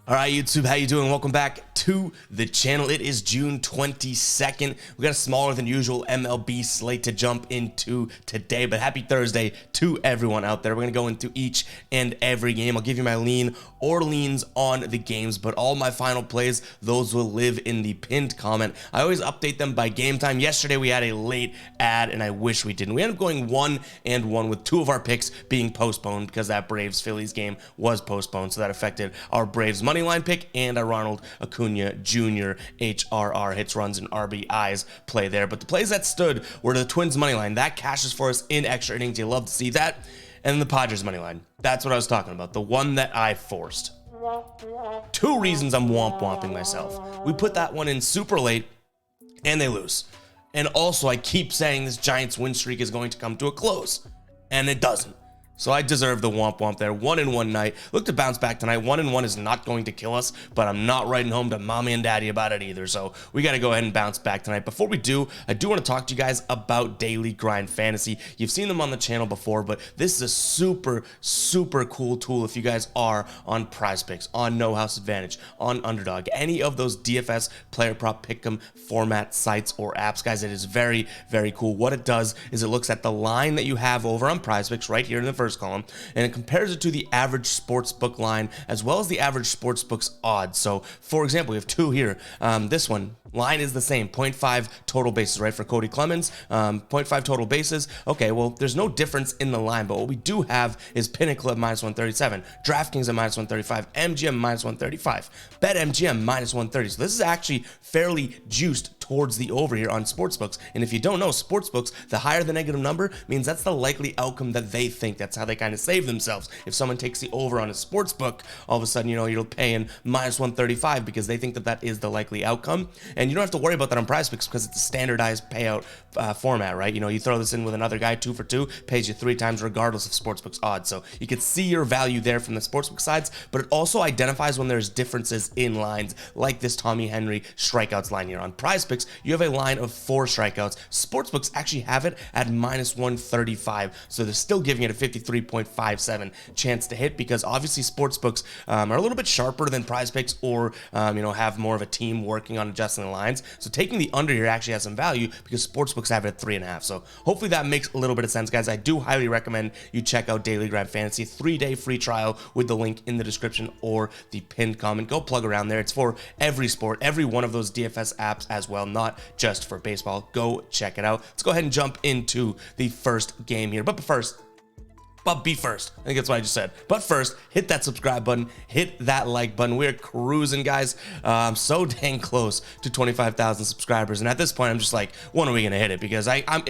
All right, YouTube, how you doing? Welcome back to the channel. It is June 22nd. We got a smaller than usual MLB slate to jump into today, but happy Thursday to everyone out there. We're going to go into each and every game. I'll give you my lean or leans on the games, but all my final plays, those will live in the pinned comment. I always update them by game time. Yesterday, we had a late ad, and I wish we didn't. We ended up going 1-1 with two of our picks being postponed because that Braves-Phillies game was postponed, so that affected our Braves money line pick and a Ronald Acuna Jr. HRR hits, runs, and RBIs play there. But the plays that stood were the Twins money line. That cashes for us in extra innings. You love to see that. And the Padres money line. That's what I was talking about. The one that I forced. Two reasons I'm womp-womping myself. We put that one in super late and they lose. And also I keep saying this Giants win streak is going to come to a close. And it doesn't. So I deserve the womp there. 1-1 night. Look to bounce back tonight. 1-1 is not going to kill us, but I'm not writing home to mommy and daddy about it either. So we got to go ahead and bounce back tonight. Before we do, I do want to talk to you guys about Daily Grind Fantasy. You've seen them on the channel before, but this is a super cool tool if you guys are on Prize Picks, on No House Advantage, on Underdog, any of those DFS player prop pick'em format sites or apps, guys. It is very cool. What it does is it looks at the line that you have over on Prize Picks right here in the first column, and it compares it to the average sportsbook line as well as the average sportsbook's odds. So for example, we have two here. This one line is the same, 0.5 total bases, right, for Cody Clemens, 0.5 total bases. Okay, well, there's no difference in the line, but what we do have is Pinnacle at -137, DraftKings at -135, MGM -135, BetMGM -130. So this is actually fairly juiced towards the over here on sportsbooks. And if you don't know, sportsbooks, the higher the negative number means that's the likely outcome that they think. That's how they kind of save themselves. If someone takes the over on a sportsbook, all of a sudden, you know, you're paying -135 because they think that that is the likely outcome. And you don't have to worry about that on Prize Picks because it's a standardized payout format, right? You know, you throw this in with another guy, 2 for 2, pays you 3 times regardless of sportsbook's odds. So you can see your value there from the sportsbook sides, but it also identifies when there's differences in lines, like this Tommy Henry strikeouts line here. On Prize Picks, you have a line of 4 strikeouts. Sportsbooks actually have it at -135, so they're still giving it a 53.57 chance to hit because obviously sportsbooks are a little bit sharper than Prize Picks or, you know, have more of a team working on adjusting the lines. So taking the under here actually has some value because sportsbooks have it at 3.5. So hopefully that makes a little bit of sense, guys. I do highly recommend you check out Daily Grind Fantasy, 3-day free trial with the link in the description or the pinned comment. Go plug around there. It's for every sport, every one of those DFS apps as well, not just for baseball. Go check it out. Let's go ahead and jump into the first game here. But be first. I think that's what I just said. But first, hit that subscribe button, hit that like button. We're cruising, guys. I'm so dang close to 25,000 subscribers. And at this point, I'm just like, when are we going to hit it? Because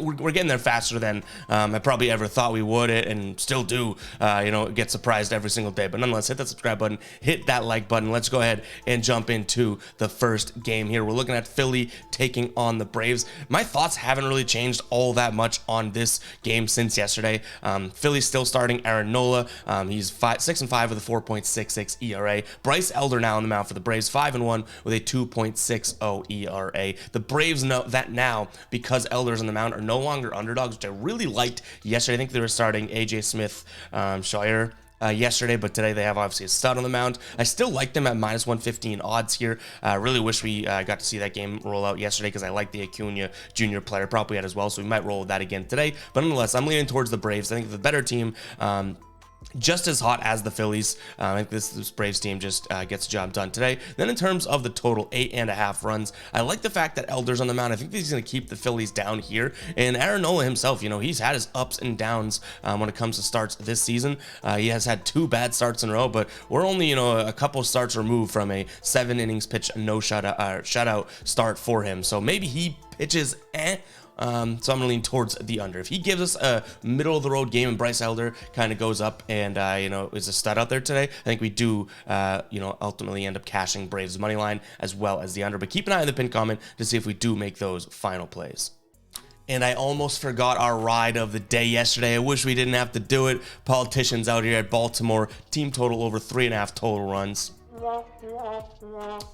we're getting there faster than I probably ever thought we would, and still do, you know, get surprised every single day. But nonetheless, hit that subscribe button, hit that like button. Let's go ahead and jump into the first game here. We're looking at Philly taking on the Braves. My thoughts haven't really changed all that much on this game since yesterday. Philly's still starting Aaron Nola. He's 6-5 with a 4.66 ERA. Bryce Elder now on the mound for the Braves, 5-1 with a 2.60 ERA. The Braves know that now because Elder's on the mound are no longer underdogs, which I really liked yesterday. I think they were starting AJ Smith, Shire yesterday, but today they have obviously a stud on the mound. I still like them at -115 odds here. I really wish we got to see that game roll out yesterday because I like the Acuna Jr. player prop we had as well, so we might roll with that again today. But nonetheless, I'm leaning towards the Braves. I think the better team. Just as hot as the Phillies. I think this Braves team just gets the job done today. Then in terms of the total, 8.5 runs, I like the fact that Elder's on the mound. I think he's going to keep the Phillies down here. And Aaron Nola himself, you know, he's had his ups and downs when it comes to starts this season. He has had 2 bad starts in a row, but we're only, you know, a couple starts removed from a 7 innings pitch, no shutout start for him. So maybe he pitches so I'm going to lean towards the under. If he gives us a middle-of-the-road game and Bryce Elder kind of goes up and, you know, is a stud out there today, I think we do, you know, ultimately end up cashing Braves' money line as well as the under. But keep an eye on the pinned comment to see if we do make those final plays. And I almost forgot our ride of the day yesterday. I wish we didn't have to do it. Politicians out here at Baltimore, team total over 3.5 total runs.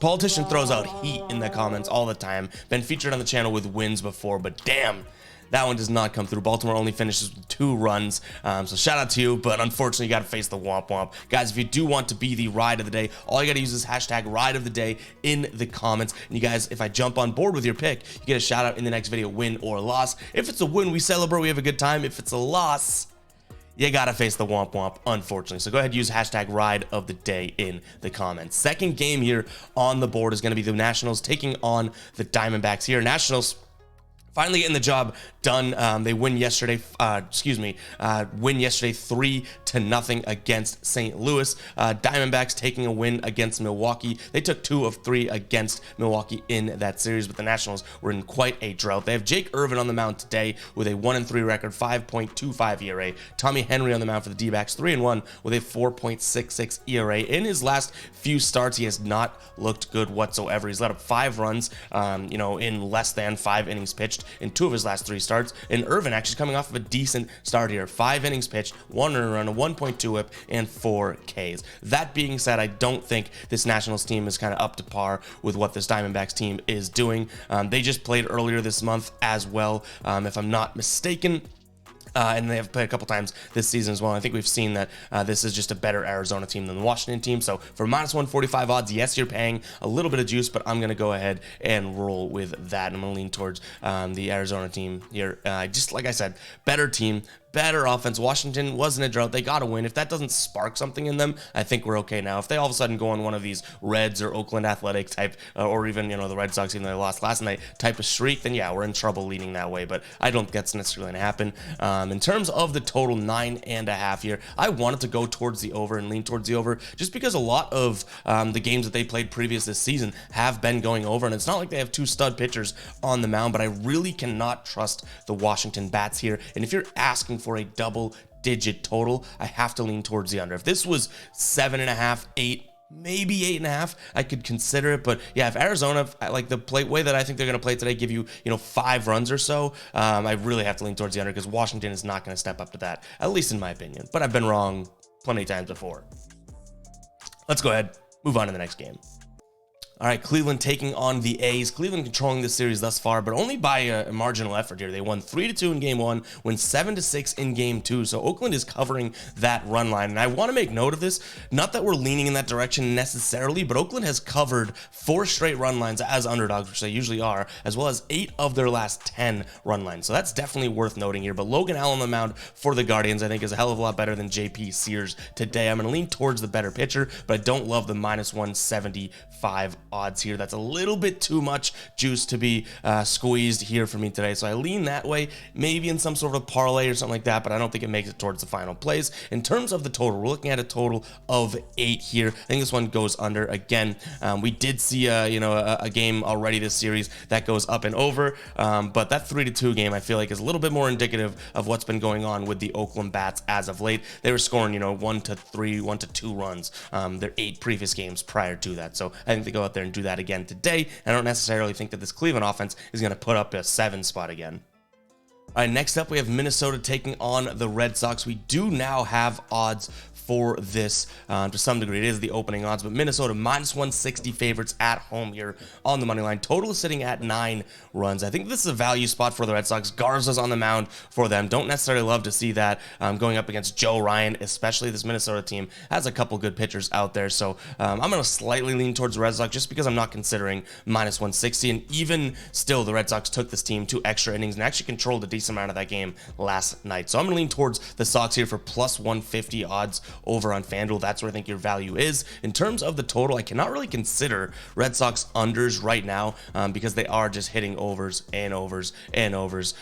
Politician throws out heat in the comments all the time. Been featured on the channel with wins before, but damn, that one does not come through. Baltimore only finishes with 2 runs, so shout out to you, but unfortunately you got to face the womp womp. Guys, if you do want to be the ride of the day, all you got to use is hashtag ride of the day in the comments. And you guys, if I jump on board with your pick, you get a shout out in the next video, win or loss. If it's a win, we celebrate, we have a good time. If it's a loss, you gotta face the womp womp, unfortunately. So go ahead and use hashtag ride of the day in the comments. Second game here on the board is going to be the Nationals taking on the Diamondbacks here. Nationals finally getting the job done. They win yesterday. Win yesterday 3-0 against St. Louis. Diamondbacks taking a win against Milwaukee. They took 2 of 3 against Milwaukee in that series, but the Nationals were in quite a drought. They have Jake Irvin on the mound today with a 1-3 record, 5.25 ERA. Tommy Henry on the mound for the D-backs, 3-1 with a 4.66 ERA. In his last few starts, he has not looked good whatsoever. He's let up 5 runs, in less than 5 innings pitched in 2 of his last 3 starts. And Irvin actually coming off of a decent start here. 5 innings pitched, 1 earned run, a 1.2 whip, and 4 Ks. That being said, I don't think this Nationals team is kind of up to par with what this Diamondbacks team is doing. They just played earlier this month as well, if I'm not mistaken. And they have played a couple times this season as well. I think we've seen that this is just a better Arizona team than the Washington team. So for -145 odds, yes, you're paying a little bit of juice, but I'm going to go ahead and roll with that. I'm going to lean towards the Arizona team here. Just like I said, better team, better offense. Washington was in a drought. They got to win. If that doesn't spark something in them, I think we're okay now. If they all of a sudden go on one of these Reds or Oakland Athletic type, or even, the Red Sox, even though they lost last night, type of streak, then yeah, we're in trouble leaning that way. But I don't think that's necessarily going to happen. In terms of the total, 9.5 here, I wanted to go towards the over and lean towards the over just because a lot of the games that they played previous this season have been going over, and it's not like they have 2 stud pitchers on the mound, but I really cannot trust the Washington bats here. And if you're asking for a double-digit total, I have to lean towards the under. If this was 7.5, 8, maybe 8.5, I could consider it. But yeah, if Arizona, like the way that I think they're going to play today, give you 5 runs or so, I really have to lean towards the under because Washington is not going to step up to that, at least in my opinion. But I've been wrong plenty of times before. Let's go ahead, move on to the next game. All right, Cleveland taking on the A's. Cleveland controlling this series thus far, but only by a marginal effort here. They won 3-2 in game 1, win 7-6 in game 2. So Oakland is covering that run line. And I want to make note of this, not that we're leaning in that direction necessarily, but Oakland has covered 4 straight run lines as underdogs, which they usually are, as well as 8 of their last 10 run lines. So that's definitely worth noting here. But Logan Allen on the mound for the Guardians, I think, is a hell of a lot better than JP Sears today. I'm going to lean towards the better pitcher, but I don't love the -175 odds here. That's a little bit too much juice to be squeezed here for me today. So I lean that way, maybe in some sort of parlay or something like that, but I don't think it makes it towards the final plays. In terms of the total, we're looking at a total of 8 here. I think this one goes under again. We did see a game already this series that goes up and over, but that 3-2 game I feel like is a little bit more indicative of what's been going on with the Oakland bats as of late. They were scoring 1 to 3, 1 to 2 runs their 8 previous games prior to that. So I think they go out there and do that again today. I don't necessarily think that this Cleveland offense is going to put up a 7 spot again. All right, next up we have Minnesota taking on the Red Sox. We do now have odds for this to some degree. It is the opening odds, but Minnesota -160 favorites at home here on the money line. Total is sitting at 9 runs. I think this is a value spot for the Red Sox. Garza's on the mound for them. Don't necessarily love to see that going up against Joe Ryan, especially. This Minnesota team has a couple good pitchers out there, so I'm going to slightly lean towards the Red Sox just because I'm not considering -160, and even still, the Red Sox took this team 2 extra innings and actually controlled a decent amount of that game last night. So I'm going to lean towards the Sox here for +150 odds over on FanDuel. That's where I think your value is. In terms of the total, I cannot really consider Red Sox unders right now because they are just hitting overs and overs and overs,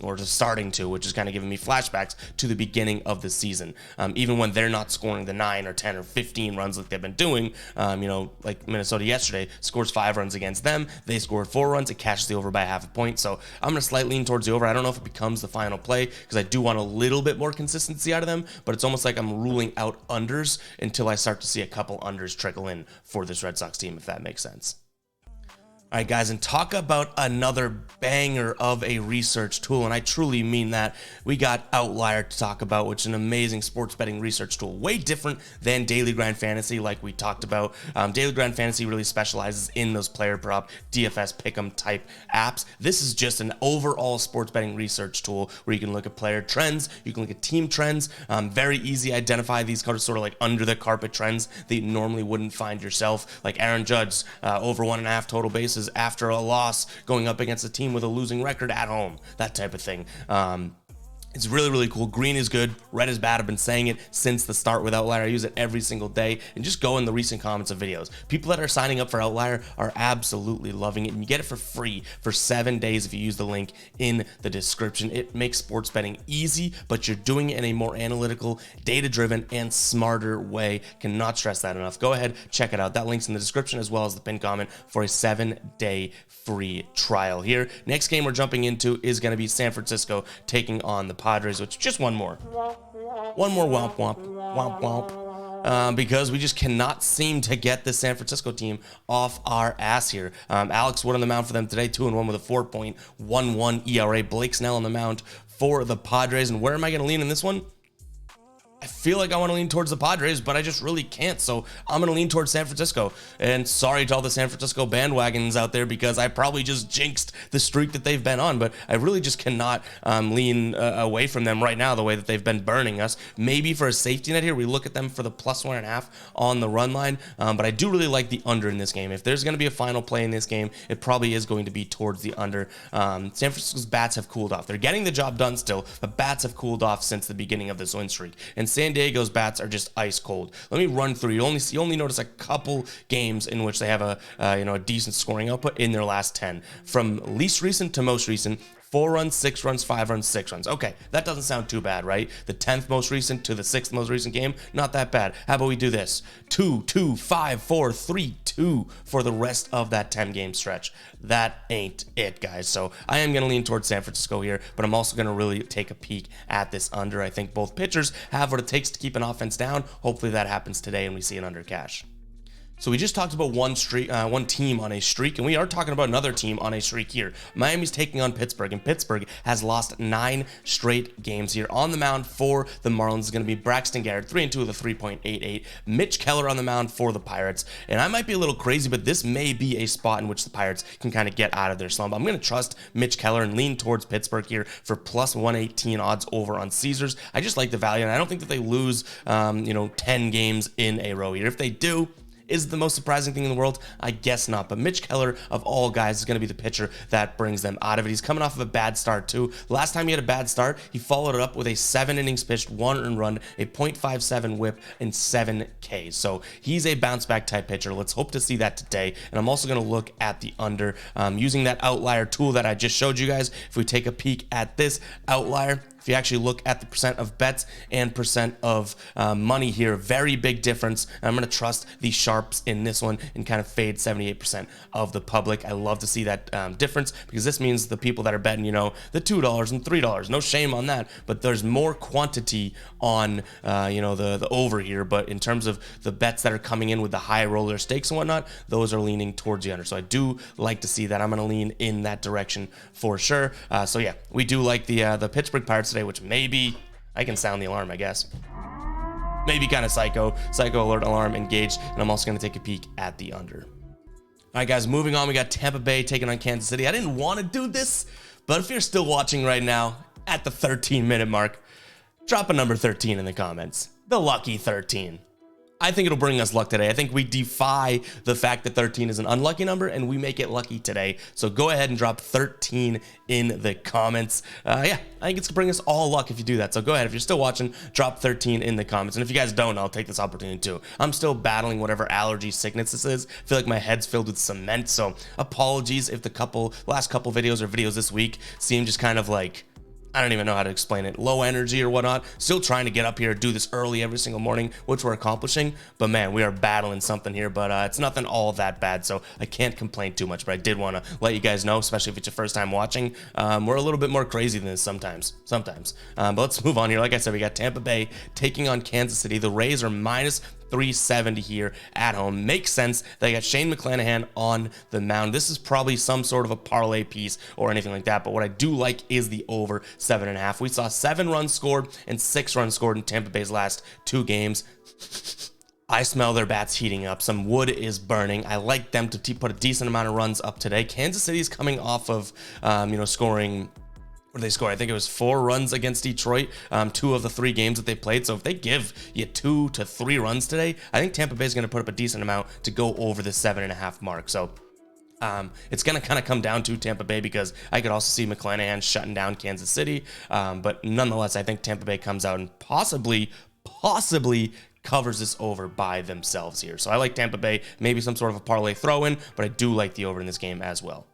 or just starting to, which is kind of giving me flashbacks to the beginning of the season. Even when they're not scoring the 9 or 10 or 15 runs like they've been doing, like Minnesota yesterday scores 5 runs against them. They scored 4 runs. It cashes the over by half a point. So I'm going to slightly lean towards the over. I don't know if it becomes the final play because I do want a little bit more consistency out of them, but it's almost like I'm ruling out unders until I start to see a couple unders trickle in for this Red Sox team, if that makes sense. All right, guys, and talk about another banger of a research tool, and I truly mean that. We got Outlier to talk about, which is an amazing sports betting research tool. Way different than Daily Grind Fantasy, like we talked about. Daily Grind Fantasy really specializes in those player prop, DFS, pick'em type apps. This is just an overall sports betting research tool where you can look at player trends, you can look at team trends. Very easy to identify these sort of like under the carpet trends that you normally wouldn't find yourself, like Aaron Judge, over 1.5 total bases after a loss going up against a team with a losing record at home, that type of thing. It's really, really cool. Green is good. Red is bad. I've been saying it since the start with Outlier. I use it every single day, and just go in the recent comments of videos. People that are signing up for Outlier are absolutely loving it, and you get it for free for 7 days if you use the link in the description. It makes sports betting easy, but you're doing it in a more analytical, data-driven, and smarter way. Cannot stress that enough. Go ahead, check it out. That link's in the description as well as the pinned comment for a 7-day free trial here. Next game we're jumping into is going to be San Francisco taking on the Padres, which just one more womp womp, because we just cannot seem to get the San Francisco team off our ass here. Alex Wood on the mound for them today, 2-1 with a 4.11 ERA. Blake Snell on the mound for the Padres, and where am I going to lean in this one? I feel like I want to lean towards the Padres, but I just really can't, so I'm going to lean towards San Francisco. And sorry to all the San Francisco bandwagons out there, because I probably just jinxed the streak that they've been on, but I really just cannot lean away from them right now the way that they've been burning us. Maybe for a safety net here, we look at them for the +1.5 on the run line, but I do really like the under in this game. If there's going to be a final play in this game, it probably is going to be towards the under. San Francisco's bats have cooled off. They're getting the job done still, but bats have cooled off since the beginning of this win streak. And San Diego's bats are just ice cold. Let me run through. You only notice a couple games in which they have a decent scoring output in their last 10. From least recent to most recent, 4 runs, 6 runs, 5 runs, 6 runs. Okay, that doesn't sound too bad, right? The 10th most recent to the 6th most recent game, not that bad. How about we do this? 2, 2, 5, 4, 3, 2 for the rest of that 10-game stretch. That ain't it, guys. So I am going to lean towards San Francisco here, but I'm also going to really take a peek at this under. I think both pitchers have what it takes to keep an offense down. Hopefully that happens today and we see an under cash. So we just talked about one team on a streak, and we are talking about another team on a streak here. Miami's taking on Pittsburgh, and Pittsburgh has lost 9 straight games here. On the mound for the Marlins is going to be Braxton Garrett, 3-2 with a 3.88. Mitch Keller on the mound for the Pirates. And I might be a little crazy, but this may be a spot in which the Pirates can kind of get out of their slump. I'm going to trust Mitch Keller and lean towards Pittsburgh here for +118 odds over on Caesars. I just like the value, and I don't think that they lose 10 games in a row here. If they do, is it the most surprising thing in the world? I guess not. But Mitch Keller, of all guys, is going to be the pitcher that brings them out of it. He's coming off of a bad start, too. Last time he had a bad start, he followed it up with a 7 innings pitched, 1 earned run, a .57 whip, and 7 Ks. So he's a bounce-back type pitcher. Let's hope to see that today. And I'm also going to look at the under. Using that outlier tool that I just showed you guys, if we take a peek at this outlier, if you actually look at the percent of bets and percent of money here, very big difference. I'm going to trust the sharps in this one and kind of fade 78% of the public. I love to see that difference, because this means the people that are betting, the $2 and $3, no shame on that, but there's more quantity on, the over here. But in terms of the bets that are coming in with the high roller stakes and whatnot, those are leaning towards the under. So I do like to see that. I'm going to lean in that direction for sure. So yeah, we do like the Pittsburgh Pirates today, which maybe I can sound the alarm, I guess. Maybe kind of psycho alert alarm engaged, and I'm also going to take a peek at the under. All right, guys, moving on. We got Tampa Bay taking on Kansas City. I didn't want to do this, but if you're still watching right now at the 13-minute mark, drop a number 13 in the comments. The lucky 13. I think it'll bring us luck today. I think we defy the fact that 13 is an unlucky number, and we make it lucky today. So go ahead and drop 13 in the comments. Yeah, I think it's gonna bring us all luck if you do that. So go ahead, if you're still watching, drop 13 in the comments. And if you guys don't, I'll take this opportunity too. I'm still battling whatever allergy sickness this is. I feel like my head's filled with cement. So apologies if the last couple videos or videos this week seem just kind of like, I don't even know how to explain it, low energy or whatnot. Still trying to get up here, do this early every single morning, which we're accomplishing. But man, we are battling something here, but it's nothing all that bad, so I can't complain too much. But I did want to let you guys know, especially if it's your first time watching, we're a little bit more crazy than this sometimes. But let's move on here. Like I said, we got Tampa Bay taking on Kansas City. The Rays are 370 here at home. Makes sense. They got Shane McClanahan on the mound. This is probably some sort of a parlay piece or anything like that, but what I do like is the over 7.5. We saw 7 runs scored and 6 runs scored in Tampa Bay's last 2 games. I smell their bats heating up. Some wood is burning. I like them to put a decent amount of runs up today. Kansas City's coming off of, scoring. What did they score? I think it was 4 runs against Detroit, 2 of the 3 games that they played. So if they give you 2 to 3 runs today, I think Tampa Bay is going to put up a decent amount to go over the 7.5 mark. So it's going to kind of come down to Tampa Bay, because I could also see McClanahan shutting down Kansas City. But nonetheless, I think Tampa Bay comes out and possibly covers this over by themselves here. So I like Tampa Bay, maybe some sort of a parlay throw-in, but I do like the over in this game as well.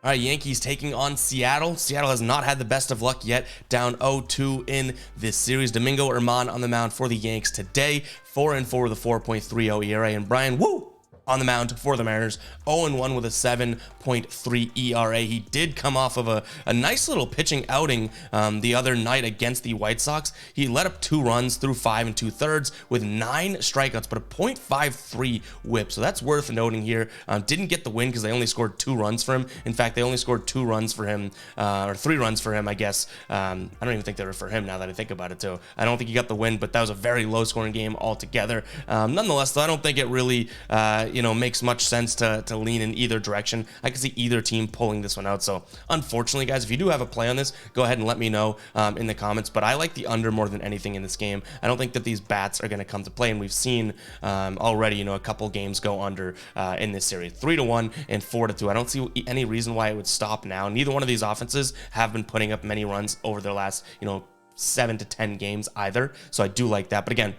All right, Yankees taking on Seattle. Seattle has not had the best of luck yet, down 0-2 in this series. Domingo Germán on the mound for the Yanks today, 4-4 with a 4.30 ERA, and Brian Woo on the mound for the Mariners, 0-1 with a 7.3 ERA. He did come off of a nice little pitching outing the other night against the White Sox. He let up 2 runs through 5 2/3 with 9 strikeouts, but a .53 whip. So that's worth noting here. Didn't get the win because they only scored 2 runs for him. In fact, they only scored 2 runs for him, or 3 runs for him, I guess. I don't even think they were for him now that I think about it too. I don't think he got the win, but that was a very low scoring game altogether. Nonetheless, though, I don't think it really, makes much sense to lean in either direction. I can see either team pulling this one out. So unfortunately, guys, if you do have a play on this, go ahead and let me know in the comments. But I like the under more than anything in this game. I don't think that these bats are going to come to play, and we've seen already, a couple games go under in this series, 3-1 and 4-2. I don't see any reason why it would stop now. Neither one of these offenses have been putting up many runs over their last, 7 to 10 games either. So I do like that. But again,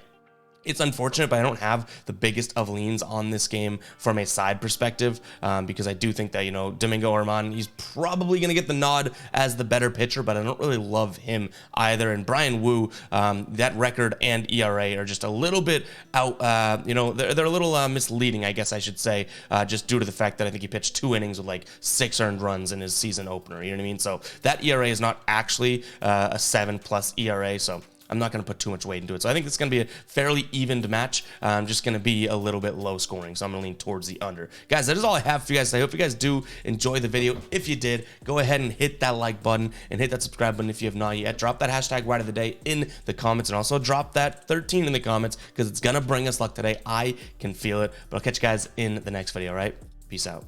it's unfortunate, but I don't have the biggest of leans on this game from a side perspective, because I do think that, Domingo Germán, he's probably going to get the nod as the better pitcher, but I don't really love him either. And Brian Woo, that record and ERA are just a little bit out, they're a little misleading, I guess I should say, just due to the fact that I think he pitched 2 innings with like 6 earned runs in his season opener. You know what I mean? So that ERA is not actually a 7+ ERA. So I'm not going to put too much weight into it. So I think it's going to be a fairly evened match. Just going to be a little bit low scoring. So I'm going to lean towards the under. Guys, that is all I have for you guys. I hope you guys do enjoy the video. If you did, go ahead and hit that like button and hit that subscribe button if you have not yet. Drop that hashtag ride of the day in the comments, and also drop that 13 in the comments, because it's going to bring us luck today. I can feel it. But I'll catch you guys in the next video, all right? Peace out.